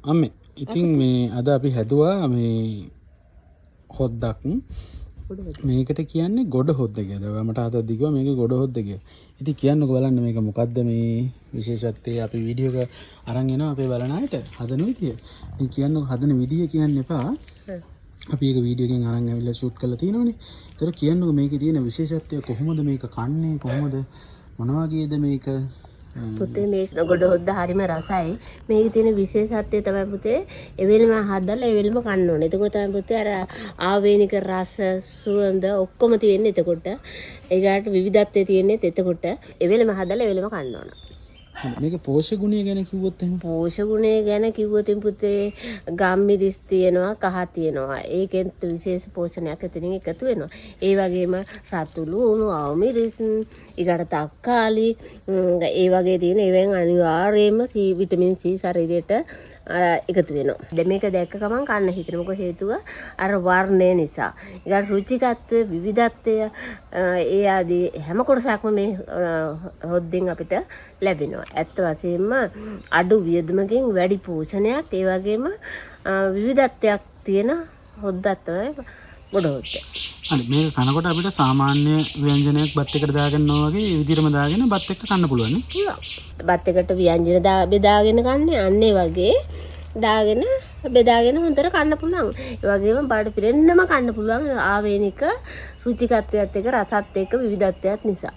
අම්මේ ඉතින් මේ අද අපි හැදුවා මේ හොද්දක් මේකට කියන්නේ ගොඩ හොද්ද කියලා. මට අද දිගුවා මේක ගොඩ හොද්ද කියලා. ඉතින් කියන්නකෝ බලන්න මේක මොකද්ද මේ විශේෂත්වය අපි වීඩියෝ එක අරන් එනවා අපේ බලන අයට හදන විදිය. ඉතින් කියන්නකෝ හදන විදිය කියන්න එපා. අපි ඒක වීඩියෝ එකෙන් අරන් ඇවිල්ලා ෂූට් කරලා තියෙනවනේ. ඒතර කියන්නකෝ මේකේ තියෙන විශේෂත්වය කොහොමද මේක කන්නේ කොහොමද මොන වගේද මේක පුතේ මේ ගොඩ හොද්ද හරිම රසයි. මේකේ තියෙන විශේෂත්වය තමයි පුතේ එවෙලම හදලා එවෙලම කන්න ඕනේ. එතකොට තමයි පුතේ අර ආවේනික රස සුවඳ ඔක්කොම තියෙන්නේ එතකොට. ඒකට විවිධත්වය තියෙන්නේ එතකොට එවෙලම හදලා එවෙලම කන්න ඕන. මේක පෝෂ්‍ය ගුණය ගැන කිව්වොත් එහෙම පෝෂ්‍ය ගුණය ගැන කිව්වොත් පුතේ ගම්මිරිස් තියෙනවා කහ තියෙනවා. ඒකෙන් විශේෂ පෝෂණයක් එතනින් එකතු වෙනවා. ඒ වගේම රතුළු උණු අවමිරිස් ඊගට තක්කාලි ඒ වගේ තියෙන ඒවෙන් අනිවාර්යයෙන්ම විටමින් C ශරීරයට එකතු වෙනවා. දැන් මේක දැක්ක ගමන් කන්න හිතෙන මොකද හේතුව අර වර්ණය නිසා. ඊගට රුචිකත්වය විවිධත්වය ඒ ආදී හැම කොටසක්ම මේ හොද්දෙන් අපිට ලැබෙනවා. ඇත්ත වශයෙන්ම අඩු වියදමකින් වැඩි පෝෂණයක් ඒ වගේම විවිධත්වයක් තියෙන හොද්දක් තමයි ගොඩ හොද්ද. හරි මේක කනකොට අපිට සාමාන්‍ය ව්‍යංජනයක් බත් එකට දාගන්නවා වගේ ඒ විදිහටම දාගෙන බත් එක්ක කන්න පුළුවන් නේ. බත් එකට ව්‍යංජන බෙදාගෙන ගන්න අන්නේ වගේ දාගෙන බෙදාගෙන හොඳට කන්න පුළුවන්. ඒ වගේම බඩ පිරෙන්නම කන්න පුළුවන් ආවේනික රුචිකත්වයත් එක්ක රසත් එක්ක විවිධත්වයක් නිසා.